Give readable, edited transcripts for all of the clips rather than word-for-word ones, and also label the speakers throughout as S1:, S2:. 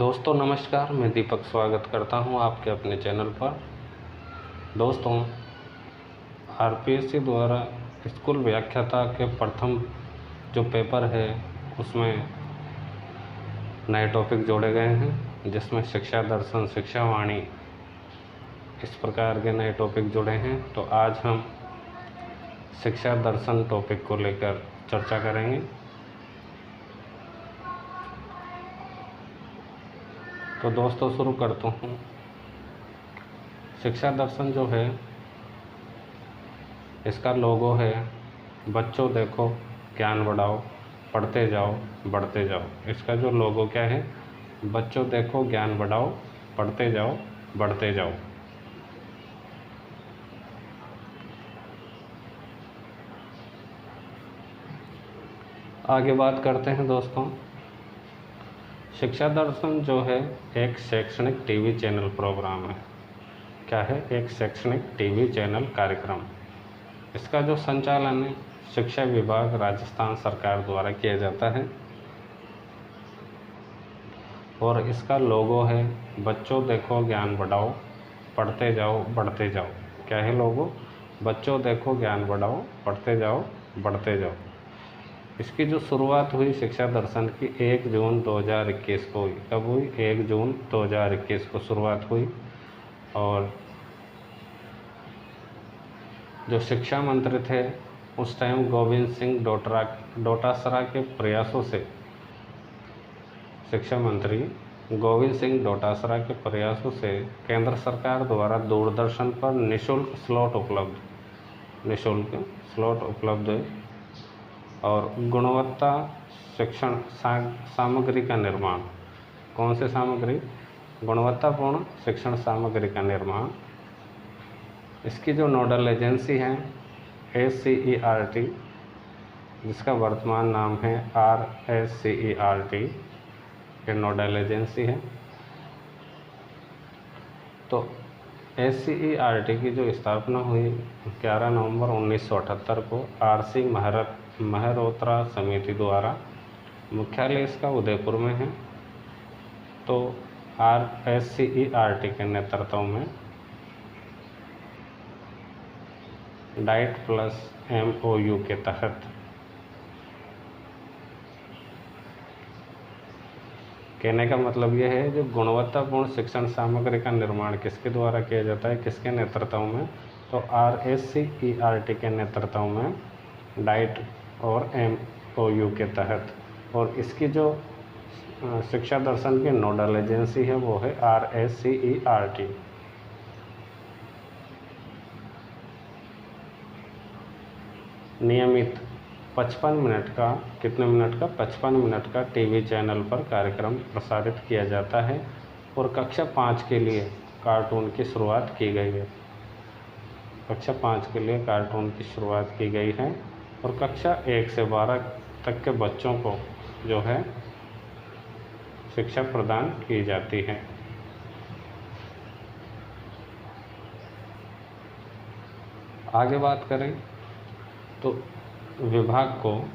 S1: दोस्तों नमस्कार, मैं दीपक स्वागत करता हूं आपके अपने चैनल पर। दोस्तों, आरपीएससी द्वारा स्कूल व्याख्याता के प्रथम जो पेपर है उसमें नए टॉपिक जोड़े गए हैं, जिसमें शिक्षा दर्शन, शिक्षा वाणी, इस प्रकार के नए टॉपिक जुड़े हैं। तो आज हम शिक्षा दर्शन टॉपिक को लेकर चर्चा करेंगे। तो दोस्तों शुरू करता हूँ। शिक्षा दर्शन जो है, इसका लोगो है बच्चों देखो ज्ञान बढ़ाओ, पढ़ते जाओ, बढ़ते जाओ। इसका जो लोगो क्या है, बच्चों देखो ज्ञान बढ़ाओ, पढ़ते जाओ, बढ़ते जाओ। आगे बात करते हैं दोस्तों। शिक्षा दर्शन जो है एक शैक्षणिक टीवी चैनल प्रोग्राम है। क्या है? एक शैक्षणिक टीवी चैनल कार्यक्रम। इसका जो संचालन है शिक्षा विभाग राजस्थान सरकार द्वारा किया जाता है और इसका लोगो है बच्चों देखो ज्ञान बढ़ाओ, पढ़ते जाओ, बढ़ते जाओ। क्या है लोगो? बच्चों देखो ज्ञान बढ़ाओ, पढ़ते जाओ, बढ़ते जाओ। इसकी जो शुरुआत हुई शिक्षा दर्शन की 1 जून 2021 को हुई। कब हुई? 1 जून 2021 को शुरुआत हुई। और जो शिक्षा मंत्री थे उस टाइम गोविंद सिंह डोटासरा के प्रयासों से, शिक्षा मंत्री गोविंद सिंह डोटासरा के प्रयासों से केंद्र सरकार द्वारा दूरदर्शन पर निःशुल्क स्लॉट उपलब्ध और गुणवत्ता शिक्षण सामग्री का निर्माण। कौन से सामग्री? गुणवत्तापूर्ण शिक्षण सामग्री का निर्माण। इसकी जो नोडल एजेंसी है SCERT, जिसका वर्तमान नाम है RSCERT, ये नोडल एजेंसी है। तो SCERT की जो स्थापना हुई 11 नवंबर 1978 को RC मेहरोत्रा समिति द्वारा। मुख्यालय इसका उदयपुर में है। तो RSCERT के नेतृत्व में डाइट प्लस MOU के तहत कहने का मतलब यह है, जो गुणवत्तापूर्ण शिक्षण सामग्री का निर्माण किसके द्वारा किया जाता है, किसके नेतृत्व में? तो RSCERT के नेतृत्व में, डाइट और MOU के तहत। और इसकी जो शिक्षा दर्शन की नोडल एजेंसी है वो है RSCERT। नियमित 55 मिनट का, कितने मिनट का? 55 मिनट का टीवी चैनल पर कार्यक्रम प्रसारित किया जाता है। और कक्षा 5 के लिए कार्टून की शुरुआत की गई है। कक्षा 5 के लिए कार्टून की शुरुआत की गई है। और कक्षा 1 से 12 तक के बच्चों को जो है शिक्षा प्रदान की जाती है। आगे बात करें तो विभाग को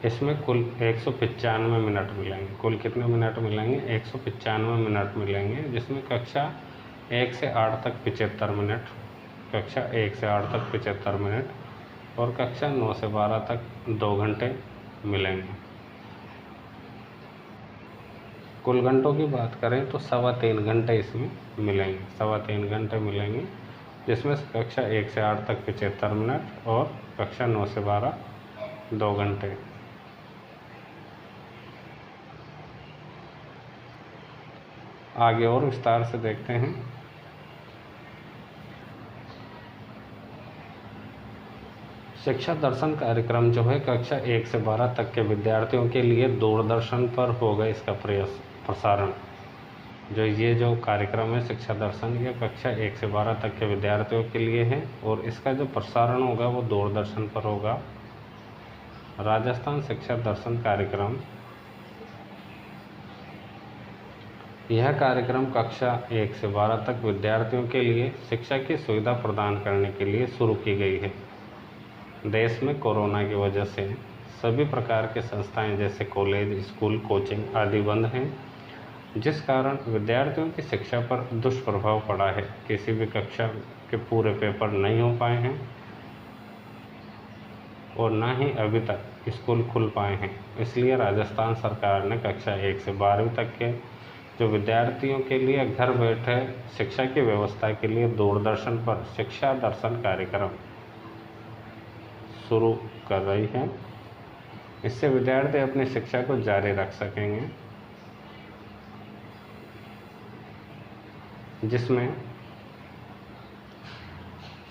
S1: इसमें कुल 195 मिनट मिलेंगे। कुल कितने मिनट मिलेंगे? 195 मिनट मिलेंगे, जिसमें कक्षा 1 से 8 तक 75 मिनट, कक्षा 1 से 8 तक 75 मिनट और कक्षा 9 से 12 तक 2 घंटे मिलेंगे। कुल घंटों की बात करें तो 3.25 घंटे इसमें मिलेंगे, 3.25 घंटे मिलेंगे, जिसमें कक्षा 1 से 8 तक 75 मिनट और कक्षा 9 से 12 2 घंटे। आगे और विस्तार से देखते हैं। शिक्षा दर्शन कार्यक्रम जो है कक्षा 1 से 12 तक के विद्यार्थियों के लिए दूरदर्शन पर होगा इसका प्रसारण। जो कार्यक्रम है शिक्षा दर्शन, ये कक्षा 1 से 12 तक के विद्यार्थियों के लिए है और इसका जो प्रसारण होगा वो दूरदर्शन पर होगा। राजस्थान शिक्षा दर्शन कार्यक्रम, यह कार्यक्रम कक्षा 1 से 12 तक विद्यार्थियों के लिए शिक्षा की सुविधा प्रदान करने के लिए शुरू की गई है। देश में कोरोना की वजह से सभी प्रकार के संस्थाएं जैसे कॉलेज, स्कूल, कोचिंग आदि बंद हैं, जिस कारण विद्यार्थियों की शिक्षा पर दुष्प्रभाव पड़ा है। किसी भी कक्षा के पूरे पेपर नहीं हो पाए हैं और न ही अभी तक स्कूल खुल पाए हैं। इसलिए राजस्थान सरकार ने कक्षा 1 से 12वीं तक के जो विद्यार्थियों के लिए घर बैठे शिक्षा की व्यवस्था के लिए दूरदर्शन पर शिक्षा दर्शन कार्यक्रम शुरू कर रही है। इससे विद्यार्थी अपनी शिक्षा को जारी रख सकेंगे, जिसमें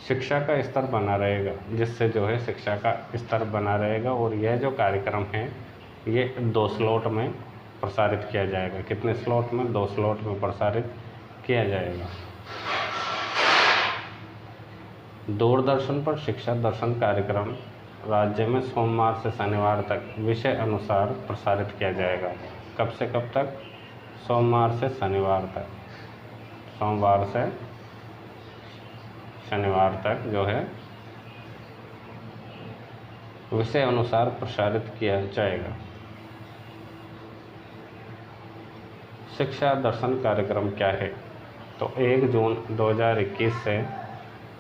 S1: शिक्षा का स्तर बना रहेगा, जिससे जो है शिक्षा का स्तर बना रहेगा। और यह जो कार्यक्रम है ये 2 स्लॉट में प्रसारित किया जाएगा। कितने स्लॉट में? 2 स्लॉट में प्रसारित किया जाएगा। दूरदर्शन पर शिक्षा दर्शन कार्यक्रम राज्य में सोमवार से शनिवार तक विषय अनुसार प्रसारित किया जाएगा। कब से कब तक? सोमवार से शनिवार तक। सोमवार से शनिवार तक जो है विषय अनुसार प्रसारित किया जाएगा। शिक्षा दर्शन कार्यक्रम क्या है? तो 1 जून 2021 से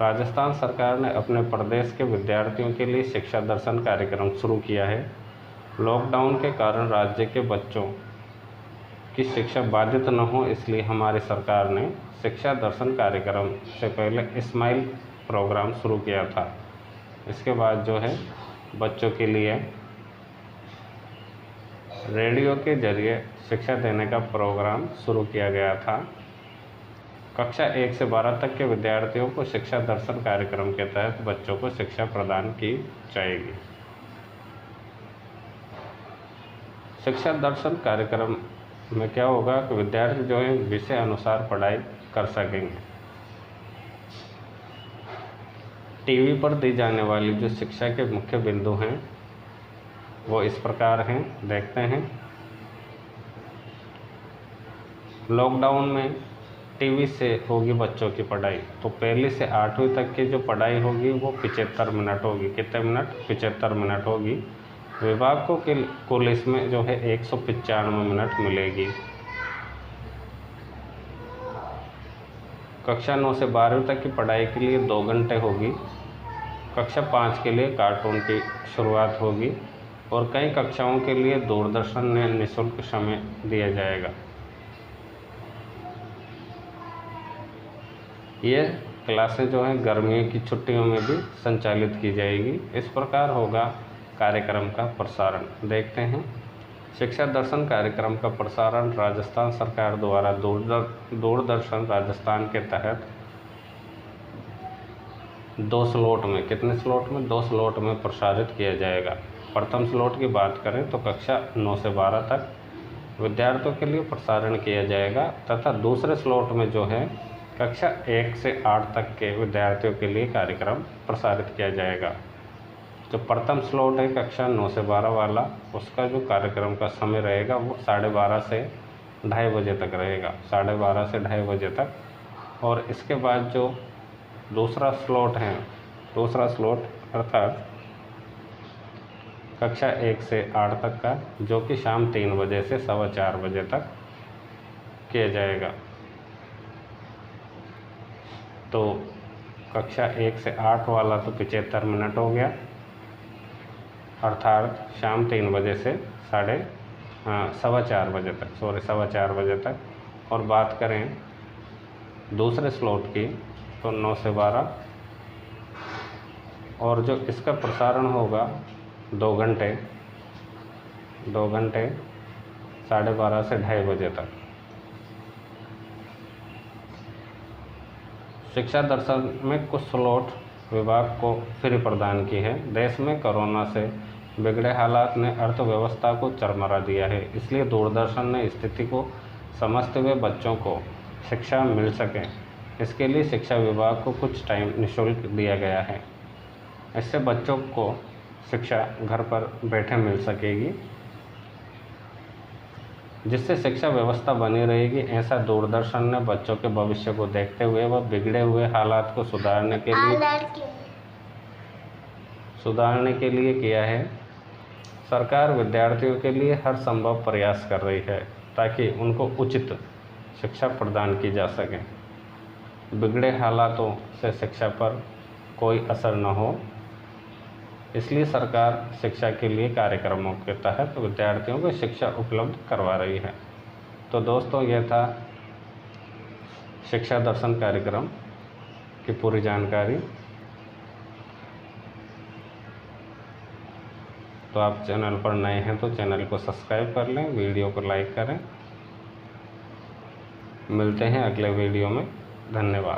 S1: राजस्थान सरकार ने अपने प्रदेश के विद्यार्थियों के लिए शिक्षा दर्शन कार्यक्रम शुरू किया है। लॉकडाउन के कारण राज्य के बच्चों की शिक्षा बाधित न हो, इसलिए हमारी सरकार ने शिक्षा दर्शन कार्यक्रम से पहले स्माइल प्रोग्राम शुरू किया था। इसके बाद जो है बच्चों के लिए रेडियो के जरिए शिक्षा देने का प्रोग्राम शुरू किया गया था। कक्षा 1 से 12 तक के विद्यार्थियों को शिक्षा दर्शन कार्यक्रम के तहत बच्चों को शिक्षा प्रदान की जाएगी। शिक्षा दर्शन कार्यक्रम में क्या होगा कि विद्यार्थी जो है विषय अनुसार पढ़ाई कर सकेंगे। टीवी पर दी जाने वाली जो शिक्षा के मुख्य बिंदु हैं वो इस प्रकार हैं, देखते हैं। लॉकडाउन में टीवी से होगी बच्चों की पढ़ाई, तो 1 से 8वीं तक की जो पढ़ाई होगी वो 75 मिनट होगी। कितने मिनट? 75 मिनट होगी। विभाग को कुल इसमें जो है 195 मिनट मिलेगी। कक्षा 9 से 12वीं तक की पढ़ाई के लिए 2 घंटे होगी। कक्षा 5 के लिए कार्टून की शुरुआत होगी और कई कक्षाओं के लिए दूरदर्शन ने निःशुल्क समय दिया जाएगा। ये क्लासें जो हैं गर्मियों की छुट्टियों में भी संचालित की जाएगी। इस प्रकार होगा कार्यक्रम का प्रसारण। देखते हैं। शिक्षा दर्शन कार्यक्रम का प्रसारण राजस्थान सरकार द्वारा दूरदर्शन राजस्थान के तहत 2 स्लॉट में, कितने स्लॉट में? 2 स्लॉट में प्रसारित किया जाएगा। प्रथम स्लॉट की बात करें तो कक्षा 9 से 12 तक विद्यार्थियों के लिए प्रसारण किया जाएगा तथा दूसरे स्लॉट में जो है कक्षा 1 से 8 तक के विद्यार्थियों के लिए कार्यक्रम प्रसारित किया जाएगा। जो प्रथम स्लॉट है कक्षा 9 से 12 वाला, उसका जो कार्यक्रम का समय रहेगा वो 12:30 से 2:30 बजे तक रहेगा। 12:30 से 2:30 बजे तक। और इसके बाद जो दूसरा स्लॉट है, दूसरा स्लॉट अर्थात कक्षा 1 से 8 तक का, जो कि शाम 3 बजे से 4:15 बजे तक किया जाएगा। तो कक्षा 1 से 8 वाला तो 75 मिनट हो गया, अर्थात शाम 3 बजे से 4:15 बजे तक, 4:15 बजे तक। और बात करें दूसरे स्लॉट की तो 9 से 12, और जो इसका प्रसारण होगा 2 घंटे 12:30 से 2:30 बजे तक। शिक्षा दर्शन में कुछ स्लॉट विभाग को फ्री प्रदान की है। देश में कोरोना से बिगड़े हालात ने अर्थव्यवस्था को चरमरा दिया है, इसलिए दूरदर्शन ने स्थिति को समझते हुए बच्चों को शिक्षा मिल सके, इसके लिए शिक्षा विभाग को कुछ टाइम निःशुल्क दिया गया है। इससे बच्चों को शिक्षा घर पर बैठे मिल सकेगी, जिससे शिक्षा व्यवस्था बनी रहेगी। ऐसा दूरदर्शन ने बच्चों के भविष्य को देखते हुए व बिगड़े हुए हालात को सुधारने के लिए किया है। सरकार विद्यार्थियों के लिए हर संभव प्रयास कर रही है ताकि उनको उचित शिक्षा प्रदान की जा सके, बिगड़े हालातों से शिक्षा पर कोई असर न हो, इसलिए सरकार शिक्षा के लिए कार्यक्रमों के तहत विद्यार्थियों को शिक्षा उपलब्ध करवा रही है। तो दोस्तों, यह था शिक्षा दर्शन कार्यक्रम की पूरी जानकारी। तो आप चैनल पर नए हैं तो चैनल को सब्सक्राइब कर लें, वीडियो को लाइक करें। मिलते हैं अगले वीडियो में। धन्यवाद।